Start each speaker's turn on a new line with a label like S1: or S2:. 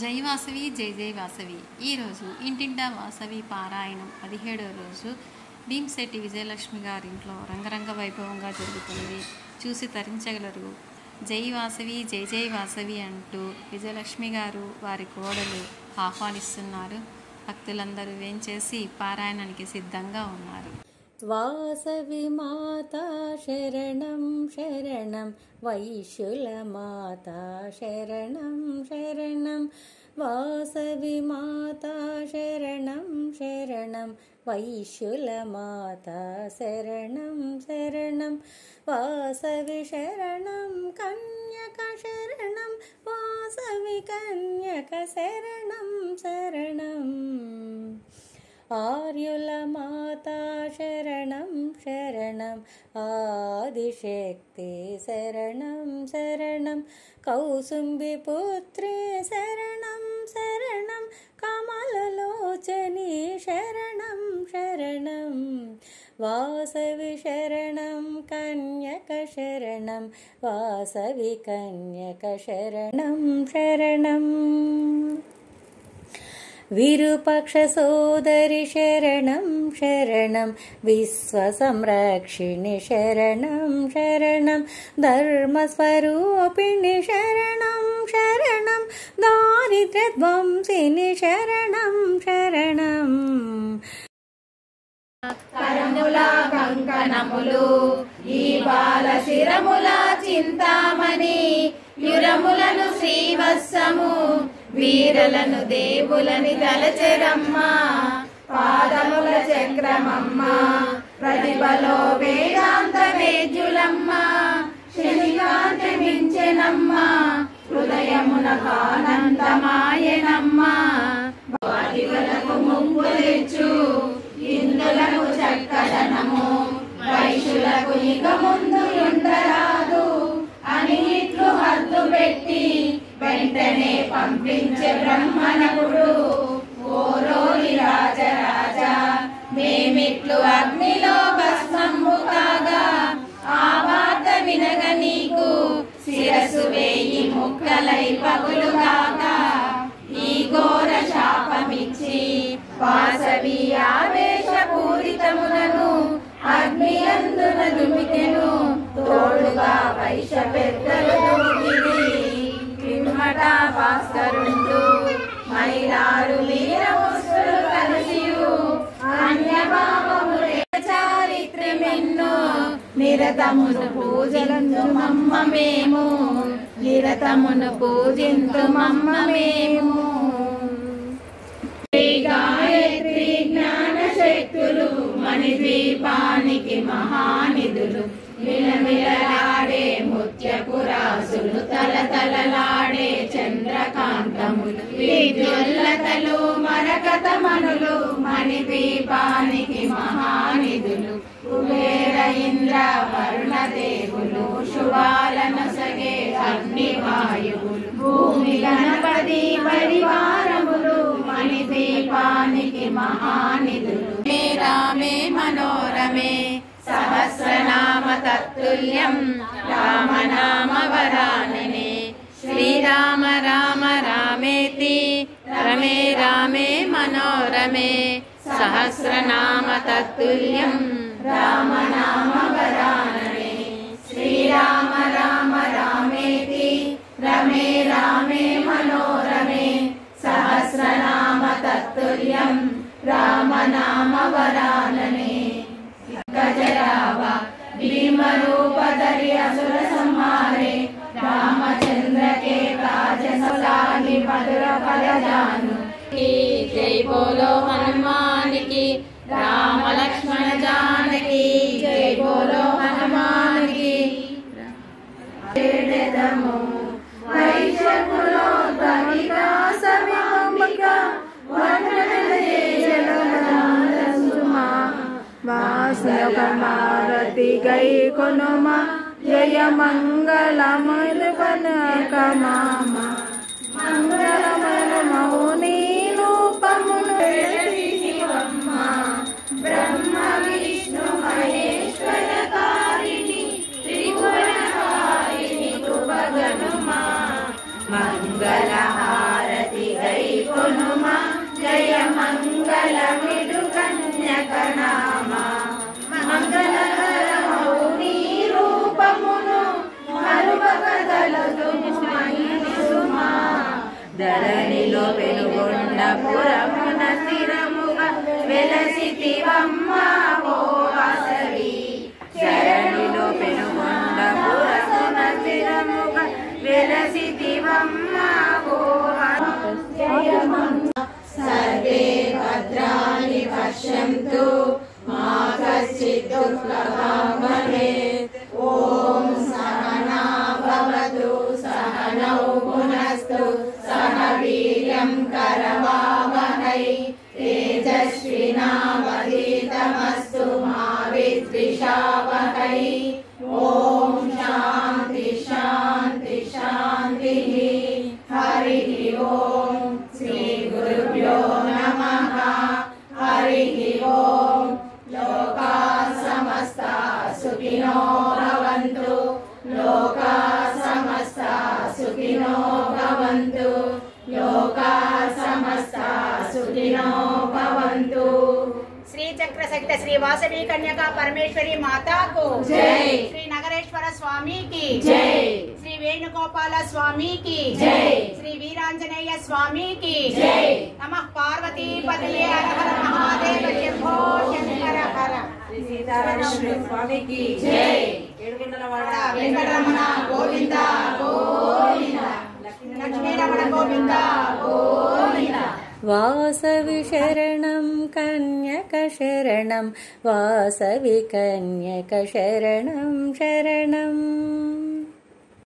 S1: జై వాసవి జై జై వాసవి. ఈరోజు ఇంటింటా వాసవి పారాయణం 17వ రోజు భీంశెట్టి విజయలక్ష్మి గారింట్లో రంగరంగ వైభవంగా జరుగుతుంది. చూసి తరించగలరు. జై వాసవి జై జై వాసవి అంటూ విజయలక్ష్మి గారు వారి కోడలు ఆహ్వానిస్తున్నారు. భక్తులందరూ వేంచేసి పారాయణానికి సిద్ధంగా ఉన్నారు.
S2: వాసవి మాతా శరణం శరణం, వైశుల మాతా శరణం శరణం, వాసవి మాతా శరణం శరణం, వైశుల మాతా శరణం శరణం, వాసవి శరణం కన్యక శరణం, వాసవి కన్యక శరణం శరణం, ఆర్యుల మాతా శరణం శరణం, ఆదిశక్తి శరణం శరణం, కౌసుంబి పుత్రి శరణం శరణం, కమలలోచని శరణం శరణం, వాసవి శరణం కన్యక శరణం, వాసవి కన్యక శరణం శరణం, విరూపాక్ష సోదరి శరణం శరణం, విశ్వసంరక్షిణి శరణం శరణం, ధర్మస్వరూపిణి శరణం శరణం, దారిద్ర్యధ్వంసిని శరణం శరణం,
S3: కరముల కంకణములు ఈ బాల శిరముల చింతామణి, యురములను శ్రీవత్సము వీరలను దేవులని తలచెరమ్మ, పాదముల చక్రమమ్మ ప్రతిభలో వేదాంత వేద్యులమ్మ, శనికాంతి మించెనమ్మ హృదయమునకు ఆనందమాయనమ్మ, వాటివలకు ముప్పు తెచ్చు ఇందులకు చక్కదనము, వైశ్యులకు ఇక ముందు ఉండరాదు అని ఇట్లు హద్దు పెట్టి వెంటనే పంపించే బ్రహ్మణకుడు, ఓరోరి రాజరాజా మేమిట్లు అగ్నిలో భస్మంబు కాగా, ఆ వార్త వినగ నీకు శిరస్సు వేయి ముక్కలై పగులుగాక, ఈ ఘోర శాపమిచ్చి వాసవి ఆవేశ పూరితములను అగ్నియందున దుమికెను, తోడుగా వైశ్య పెద్దలు పిమ్మట భాస్కరుండు మైలారు వీరముస్తులు కలిసియు అన్యభావము చారిత్రమెన్నో, నిరతమును పూజింతుమమ్మ మేము, నిరతమును పూజింతుమమ్మ మేము, గాయత్రి జ్ఞాన శక్తులు మణిద్వీపానికి మహానిధులు, మిలమిలలాడే ముత్యపురాసులు తలతలలాడే చంద్రకాంతములు, విద్యుల్లతలు మరకతమనులు మణిద్వీపానికి మహానిధులు, కుబేర ఇంద్ర వరుణదేవులు శుభాలనొసగే అగ్నివాయువులు, భూమి గణపతి పరివారములు మణిద్వీపానికి మహానిధులు, మే రామే మనోరమే సహస్రనామ తత్తుల్యం రామనామ వరాననే, శ్రీరామ రామ రామేతి రమే రామే మనోరమే, సహస్రనామ తత్తుల్యం రామనామ వరాననే, శ్రీరామ రామ రామేతి రమే రామే మనోరమే, సహస్రనామ తత్తుల్యం రామనామ వరాననే, గజరావ భీమరూపధరి అసుర సంహారే, రామచంద్ర के काज सलाही मधुर फल जानु की, जय बोलो हनुमान की, राम लक्ष्मण जानकी, जय बोलो हनुमान की, वैश्य कुलोद्भविका सविंबिका वननदे जलमदासुमा, वासुकमारति गई कुनुमा, जय मंगलमय कमामा, मंगलमय मौनी रूपमुनु शिवम्म, ब्रह्म विष्णु महेश्वर कारिणी त्रिगुणकारिणी कृपगनुमा, मंगल हारति ధరణిలో పెనుగొండ పురమున స్థిరముగా వెలసితివమ్మ ఓ వాసవి ధరణిలో పెనుగొండ పురమున స్థిరముగా వెలసితివమ్మ ఓ సర్వే భద్రాణి పశ్యంతు మా కశ్చిత్ దుఃఖాం భవేత్ ఓం సహనా భవతు సహనౌ భునస్తు సహ వీర్యం కరవావహై తేజస్వినావధీతమస్తు మా విద్విషావహై ఓం శాంతి శాంతి శాంతి హరి ఓం శ్రీ గురుభ్యో నమః హరి ఓం లోకా సమస్తా సుఖినో భవంతు లోకా సమస్తా సుఖినో భవంతు లోకా సమస్తా సుఖినో భవంతు
S4: श्री चक्र सहित श्री वासवी कन्या परमेश्वरी माता को
S3: जय।
S4: श्री नगरेश्वर स्वामी की
S3: जय।
S4: श्री वेणुगोपाल स्वामी की
S3: जय।
S4: श्री वीरांजनेय स्वामी की
S3: जय।
S4: नमः पार्वती पतये हर हर महादेव शंभो शंकर हर
S3: श्री सीतारामकृष्ण स्वामी की जय। वेंकटरमण गोविंद गोविंद
S4: लक्ष्मी रमण गोविंद गोविंद
S2: वासवि शरणं कन्यक शरणं वासवि कन्यक शरणं शरणम्